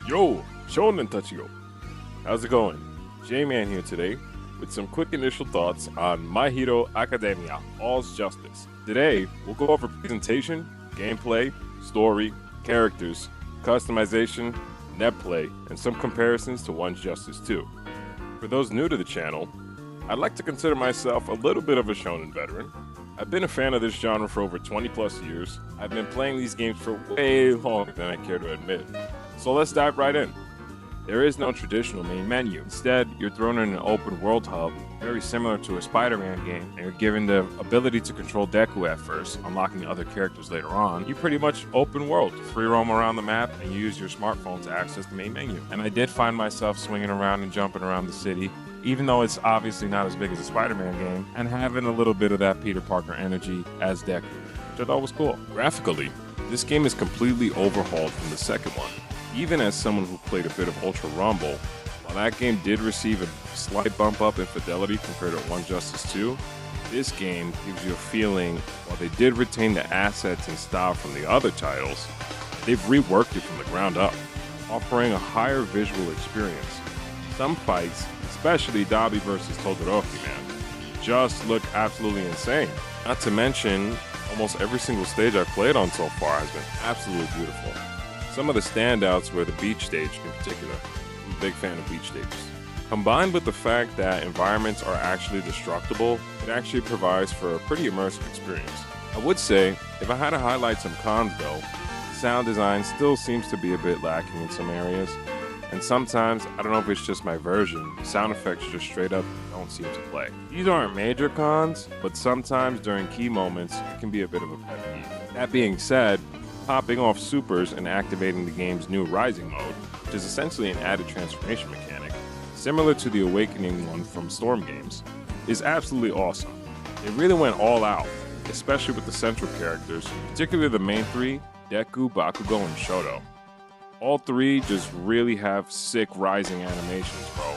Yo, Shonen Tachigo. How's it going? J-Man here today with some quick initial thoughts on My Hero Academia, All's Justice. Today, we'll go over presentation, gameplay, story, characters, customization, netplay, and some comparisons to One's Justice 2. For those new to the channel, I'd like to consider myself a little bit of a shonen veteran. I've been a fan of this genre for over 20 plus years. I've been playing these games for way longer than I care to admit. So let's dive right in. There is no traditional main menu. Instead, you're thrown in an open world hub, very similar to a Spider-Man game, and you're given the ability to control Deku at first, unlocking other characters later on. You pretty much open world, free roam around the map, and use your smartphone to access the main menu. And I did find myself swinging around and jumping around the city, even though it's obviously not as big as a Spider-Man game, and having a little bit of that Peter Parker energy as Deku, which I thought was cool. Graphically, this game is completely overhauled from the second one. Even as someone who played a bit of Ultra Rumble, while that game did receive a slight bump up in fidelity compared to One Justice 2, this game gives you a feeling, while they did retain the assets and style from the other titles, they've reworked it from the ground up, offering a higher visual experience. Some fights, especially Dabi versus Todoroki, man, just look absolutely insane. Not to mention, almost every single stage I've played on so far has been absolutely beautiful. Some of the standouts were the beach stage in particular. I'm a big fan of beach stages. Combined with the fact that environments are actually destructible, it actually provides for a pretty immersive experience. I would say, if I had to highlight some cons though, sound design still seems to be a bit lacking in some areas. And sometimes, I don't know if it's just my version, sound effects just straight up don't seem to play. These aren't major cons, but sometimes during key moments, it can be a bit of a pet peeve. That being said, popping off supers and activating the game's new Rising mode, which is essentially an added transformation mechanic, similar to the Awakening one from Storm games, is absolutely awesome. They really went all out, especially with the central characters, particularly the main three, Deku, Bakugo, and Shoto. All three just really have sick rising animations, bro.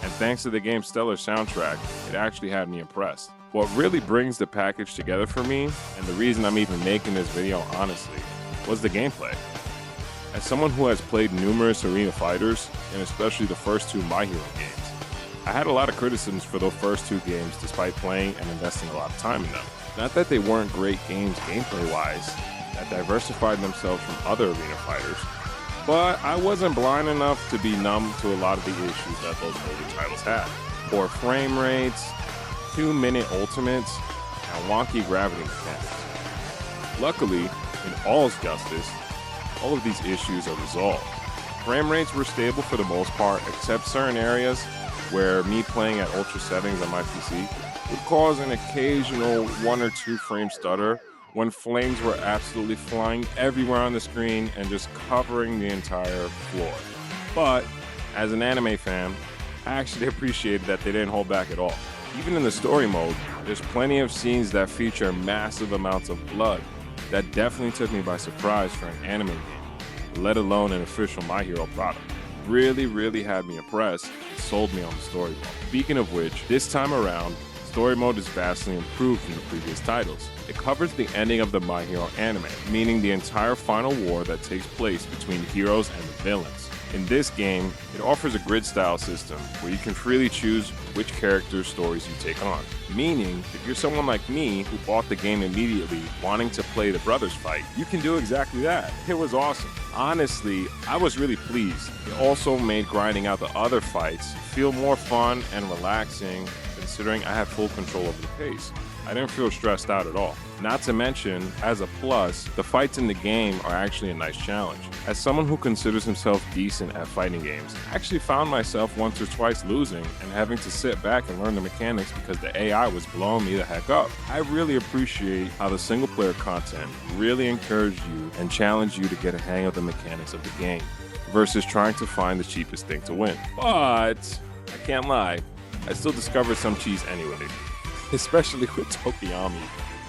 And thanks to the game's stellar soundtrack, it actually had me impressed. What really brings the package together for me, and the reason I'm even making this video honestly, was the gameplay. As someone who has played numerous arena fighters, and especially the first two My Hero games, I had a lot of criticisms for those first two games despite playing and investing a lot of time in them. Not that they weren't great games gameplay-wise, that diversified themselves from other arena fighters, but I wasn't blind enough to be numb to a lot of the issues that those older titles had. Poor frame rates, 2-minute ultimates, and wonky gravity mechanics. Luckily, in All's Justice, all of these issues are resolved. Frame rates were stable for the most part, except certain areas where me playing at ultra settings on my PC would cause an occasional 1 or 2 frame stutter when flames were absolutely flying everywhere on the screen and just covering the entire floor. But, as an anime fan, I actually appreciated that they didn't hold back at all. Even in the story mode, there's plenty of scenes that feature massive amounts of blood that definitely took me by surprise for an anime game, let alone an official My Hero product. Really had me impressed and sold me on the story mode. Speaking of which, this time around, story mode is vastly improved from the previous titles. It covers the ending of the My Hero anime, meaning the entire final war that takes place between the heroes and the villains. In this game, it offers a grid-style system where you can freely choose which characters' stories you take on. Meaning, if you're someone like me who bought the game immediately wanting to play the brothers fight, you can do exactly that. It was awesome. Honestly, I was really pleased. It also made grinding out the other fights feel more fun and relaxing, considering I had full control over the pace. I didn't feel stressed out at all. Not to mention, as a plus, the fights in the game are actually a nice challenge. As someone who considers himself decent at fighting games, I actually found myself once or twice losing and having to sit back and learn the mechanics because the AI was blowing me the heck up. I really appreciate how the single player content really encouraged you and challenged you to get a hang of the mechanics of the game, versus trying to find the cheapest thing to win. But, I can't lie, I still discovered some cheese anyway. Especially with Tokiyami.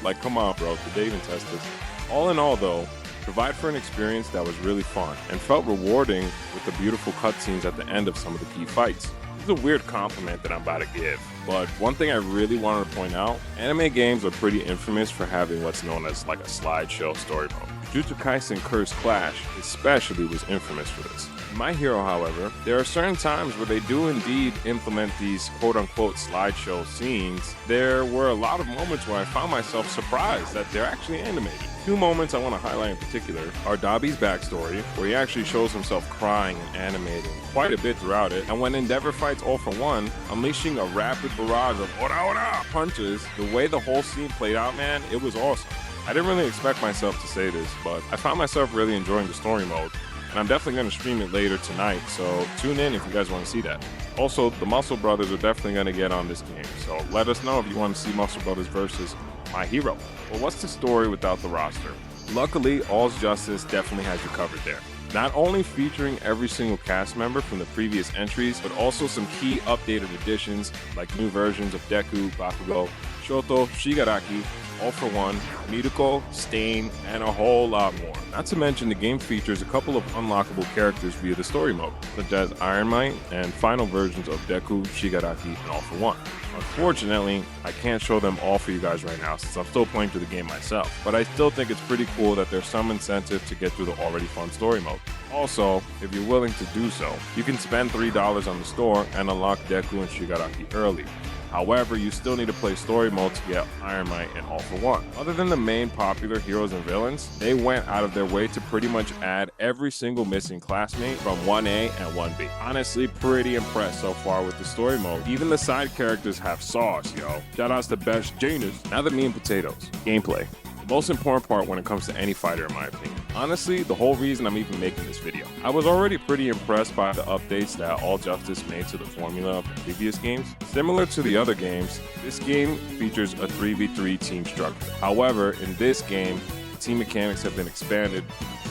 Like, come on, bro, did they even test this? All in all, though, provide for an experience that was really fun and felt rewarding with the beautiful cutscenes at the end of some of the key fights. This is a weird compliment that I'm about to give, but one thing I really wanted to point out, anime games are pretty infamous for having what's known as like a slideshow story mode. Jujutsu Kaisen Curse Clash especially was infamous for this. In My Hero, however, there are certain times where they do indeed implement these quote-unquote slideshow scenes. There were a lot of moments where I found myself surprised that they're actually animated. Two moments I want to highlight in particular are Dabi's backstory, where he actually shows himself crying and animating quite a bit throughout it, and when Endeavor fights All For One, unleashing a rapid barrage of ora ora punches. The way the whole scene played out, man, it was awesome. I didn't really expect myself to say this, but I found myself really enjoying the story mode, and I'm definitely going to stream it later tonight, so tune in if you guys want to see that. Also, the Muscle Brothers are definitely going to get on this game, so let us know if you want to see Muscle Brothers versus My Hero. Well, what's the story without the roster? Luckily, All's Justice definitely has you covered there. Not only featuring every single cast member from the previous entries, but also some key updated additions like new versions of Deku, Bakugo, Shoto, Shigaraki, All For One, Miruko, Stain, and a whole lot more. Not to mention the game features a couple of unlockable characters via the story mode, such as Iron Might and final versions of Deku, Shigaraki, and All For One. Unfortunately, I can't show them all for you guys right now since I'm still playing through the game myself, but I still think it's pretty cool that there's some incentive to get through the already fun story mode. Also, if you're willing to do so, you can spend $3 on the store and unlock Deku and Shigaraki early. However, you still need to play story mode to get Iron Might and All For One. Other than the main popular heroes and villains, they went out of their way to pretty much add every single missing classmate from 1A and 1B. Honestly, pretty impressed so far with the story mode. Even the side characters have sauce, yo. Shoutouts to Best Janus. Now the meat and potatoes. Gameplay. The most important part when it comes to any fighter in my opinion. Honestly, the whole reason I'm even making this video. I was already pretty impressed by the updates that All Justice made to the formula of the previous games. Similar to the other games, this game features a 3v3 team structure. However, in this game, the team mechanics have been expanded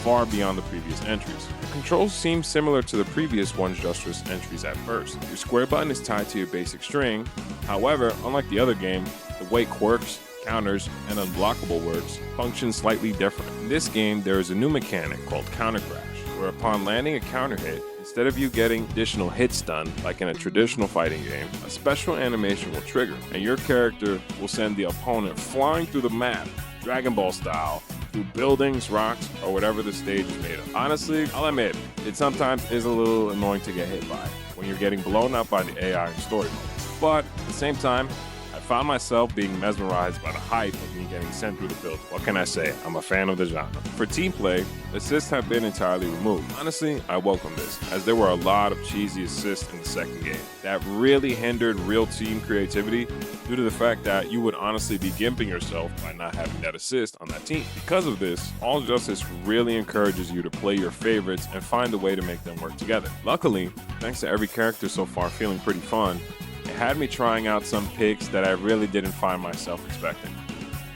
far beyond the previous entries. The controls seem similar to the previous One's Justice entries at first. Your square button is tied to your basic string. However, unlike the other game, the way quirks, counters, and unblockable works function slightly different. In this game, there is a new mechanic called Counter Crash, where upon landing a counter hit, instead of you getting additional hits done like in a traditional fighting game, a special animation will trigger, and your character will send the opponent flying through the map, Dragon Ball style, through buildings, rocks, or whatever the stage is made of. Honestly, I'll admit, it sometimes is a little annoying to get hit by when you're getting blown up by the AI in story mode. But at the same time, I found myself being mesmerized by the hype of me getting sent through the building. What can I say? I'm a fan of the genre. For team play, assists have been entirely removed. Honestly, I welcome this, as there were a lot of cheesy assists in the second game that really hindered real team creativity due to the fact that you would honestly be gimping yourself by not having that assist on that team. Because of this, All Justice really encourages you to play your favorites and find a way to make them work together. Luckily, thanks to every character so far feeling pretty fun, it had me trying out some picks that I really didn't find myself expecting.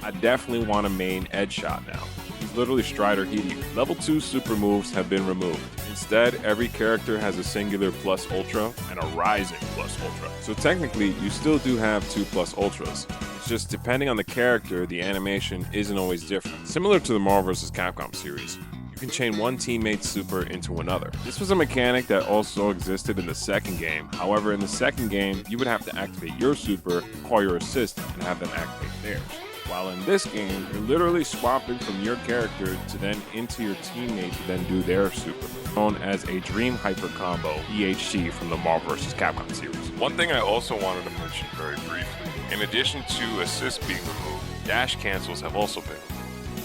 I definitely want a main edge shot now. He's literally Strider Heaty. Level 2 super moves have been removed. Instead, every character has a singular plus ultra and a rising plus ultra. So technically, you still do have 2 plus ultras. It's just depending on the character, the animation isn't always different. Similar to the Marvel vs. Capcom series, you can chain one teammate's super into another. This was a mechanic that also existed in the second game. However, in the second game, you would have to activate your super, call your assist, and have them activate theirs. While in this game, you're literally swapping from your character to then into your teammate to then do their super, known as a Dream Hyper Combo, EHC from the Marvel vs. Capcom series. One thing I also wanted to mention very briefly, in addition to assists being removed, dash cancels have also been removed.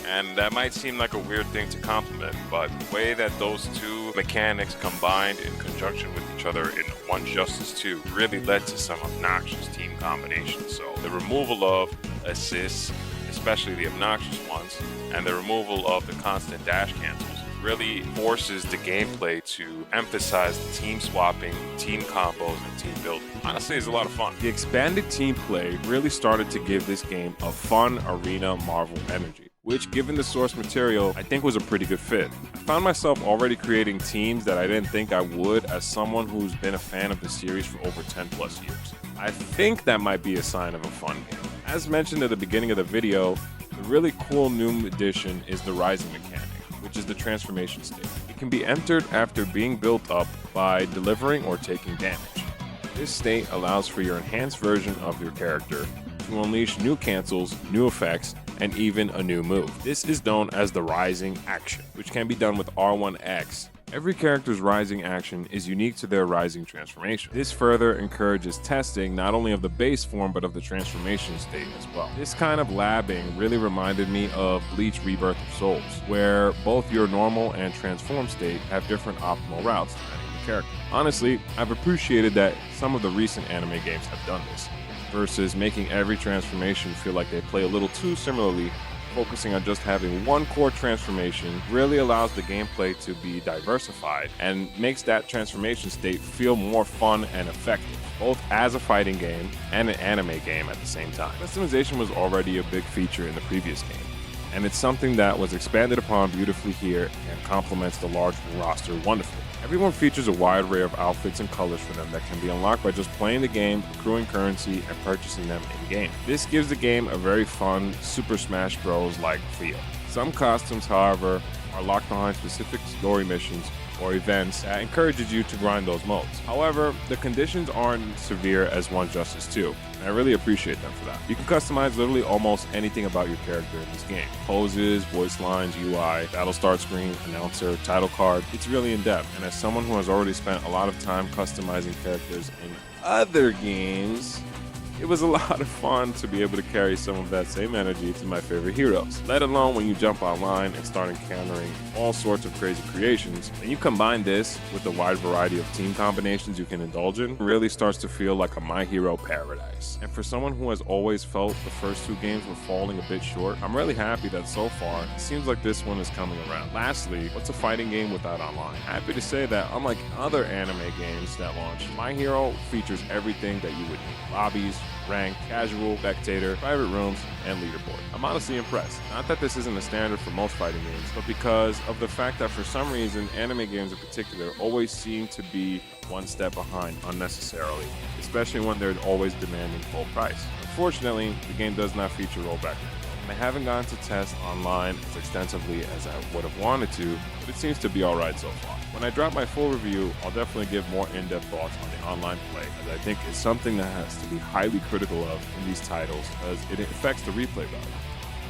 And that might seem like a weird thing to compliment, but the way that those two mechanics combined in conjunction with each other in One Justice 2 really led to some obnoxious team combinations. So the removal of assists, especially the obnoxious ones, and the removal of the constant dash cancels really forces the gameplay to emphasize the team swapping, team combos, and team building. Honestly, it's a lot of fun. The expanded team play really started to give this game a fun arena Marvel energy, which, given the source material, I think was a pretty good fit. I found myself already creating teams that I didn't think I would as someone who's been a fan of the series for over 10 plus years. I think that might be a sign of a fun game. As mentioned at the beginning of the video, the really cool new addition is the rising mechanic, which is the transformation state. It can be entered after being built up by delivering or taking damage. This state allows for your enhanced version of your character to unleash new cancels, new effects, and even a new move. This is known as the rising action, which can be done with R1X. Every character's rising action is unique to their rising transformation. This further encourages testing not only of the base form but of the transformation state as well. This kind of labbing really reminded me of Bleach Rebirth of Souls, where both your normal and transform state have different optimal routes depending on the character. Honestly, I've appreciated that some of the recent anime games have done this, versus making every transformation feel like they play a little too similarly. Focusing on just having one core transformation really allows the gameplay to be diversified and makes that transformation state feel more fun and effective, both as a fighting game and an anime game at the same time. Customization was already a big feature in the previous game, and it's something that was expanded upon beautifully here and complements the large roster wonderfully. Everyone features a wide array of outfits and colors for them that can be unlocked by just playing the game, accruing currency, and purchasing them in-game. This gives the game a very fun Super Smash Bros.-like feel. Some costumes, however, are locked behind specific story missions or events that encourages you to grind those modes. However, the conditions aren't severe as One Justice 2, and I really appreciate them for that. You can customize literally almost anything about your character in this game. Poses, voice lines, UI, battle start screen, announcer, title card. It's really in-depth, and as someone who has already spent a lot of time customizing characters in other games, it was a lot of fun to be able to carry some of that same energy to my favorite heroes. Let alone when you jump online and start encountering all sorts of crazy creations, and you combine this with the wide variety of team combinations you can indulge in, it really starts to feel like a My Hero paradise. And for someone who has always felt the first two games were falling a bit short, I'm really happy that so far, it seems like this one is coming around. Lastly, what's a fighting game without online? Happy to say that unlike other anime games that launched, My Hero features everything that you would need. Lobbies, rank, casual, spectator, private rooms, and leaderboard. I'm honestly impressed. Not that this isn't a standard for most fighting games, but because of the fact that for some reason, anime games in particular always seem to be one step behind unnecessarily, especially when they're always demanding full price. Unfortunately, the game does not feature rollback. I haven't gotten to test online as extensively as I would have wanted to, but it seems to be alright so far. When I drop my full review, I'll definitely give more in-depth thoughts on the online play, as I think it's something that has to be highly critical of in these titles, as it affects the replay value.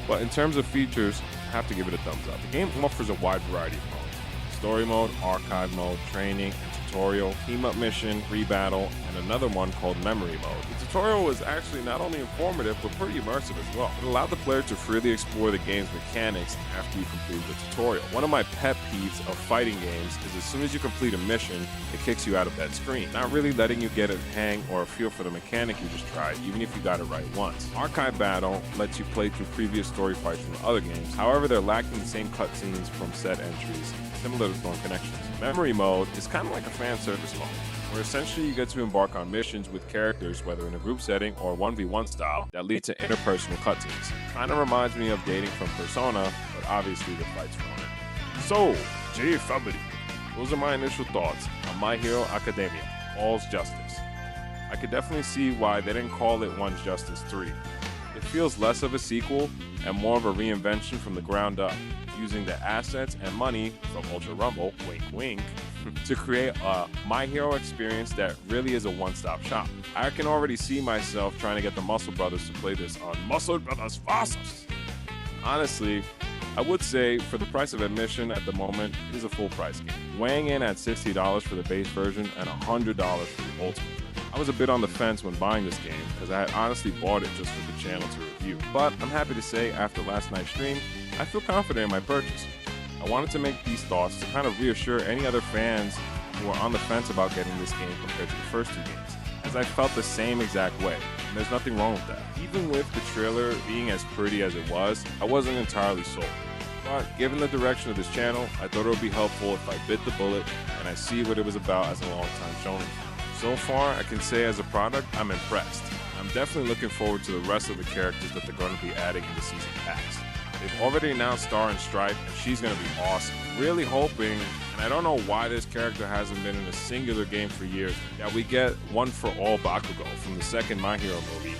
But in terms of features, I have to give it a thumbs up. The game offers a wide variety of modes: story mode, archive mode, training, and tutorial, team-up mission, free battle, and another one called memory mode. The tutorial was actually not only informative, but pretty immersive as well. It allowed the player to freely explore the game's mechanics after you complete the tutorial. One of my pet peeves of fighting games is as soon as you complete a mission, it kicks you out of that screen, not really letting you get a hang or a feel for the mechanic you just tried, even if you got it right once. Archive Battle lets you play through previous story fights from other games, however they're lacking the same cutscenes from set entries, similar to Thorn Connections. Memory mode is kind of like a fan service mode, where essentially you get to embark on missions with characters, whether in a group setting or 1v1 style, that lead to interpersonal cutscenes. Kind of reminds me of dating from Persona, but obviously the fights thrown in. So, J family, those are my initial thoughts on My Hero Academia, All's Justice. I could definitely see why they didn't call it One's Justice 3. It feels less of a sequel and more of a reinvention from the ground up, using the assets and money from Ultra Rumble, wink wink, to create a My Hero experience that really is a one-stop shop. I can already see myself trying to get the Muscle Brothers to play this on Muscle Brothers Versus. Honestly, I would say for the price of admission at the moment, it is a full price game, weighing in at $60 for the base version and $100 for the ultimate. I was a bit on the fence when buying this game because I had honestly bought it just for the channel to review. But I'm happy to say after last night's stream, I feel confident in my purchase. I wanted to make these thoughts to kind of reassure any other fans who are on the fence about getting this game compared to the first two games, as I felt the same exact way, and there's nothing wrong with that. Even with the trailer being as pretty as it was, I wasn't entirely sold. But given the direction of this channel, I thought it would be helpful if I bit the bullet and I see what it was about as a long-time shonen fan. So far, I can say as a product, I'm impressed. I'm definitely looking forward to the rest of the characters that they're going to be adding in the season pass. They've already announced Star and Stripe, and she's going to be awesome. Really hoping, and I don't know why this character hasn't been in a singular game for years, that we get one for all Bakugo from the second My Hero movie,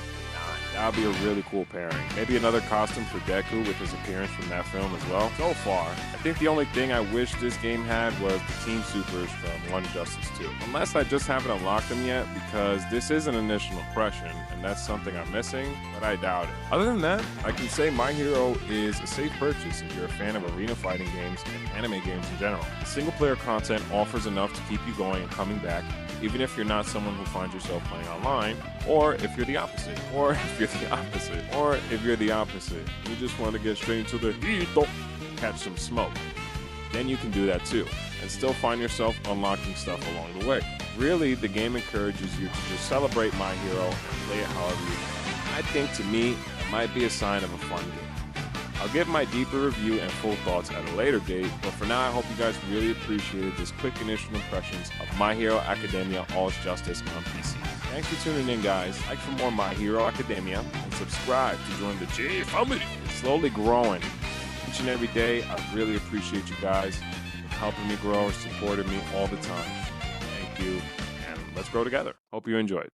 That would be a really cool pairing. Maybe another costume for Deku with his appearance from that film as well. So far, I think the only thing I wish this game had was the Team Supers from One Justice 2. Unless I just haven't unlocked them yet, because this is an initial impression, and that's something I'm missing, but I doubt it. Other than that, I can say My Hero is a safe purchase if you're a fan of arena fighting games and anime games in general. The single-player content offers enough to keep you going and coming back, even if you're not someone who finds yourself playing online, or if you're the opposite, you just want to get straight into the heat, catch some smoke. Then you can do that too, and still find yourself unlocking stuff along the way. Really, the game encourages you to just celebrate My Hero and play it however you want. I think to me, it might be a sign of a fun game. I'll give my deeper review and full thoughts at a later date, but for now I hope you guys really appreciated this quick initial impressions of My Hero Academia All's Justice on PC. Thanks for tuning in, guys. Like for more My Hero Academia and subscribe to join the J family. It's slowly growing. Each and every day, I really appreciate you guys helping me grow and supporting me all the time. Thank you, and let's grow together. Hope you enjoyed.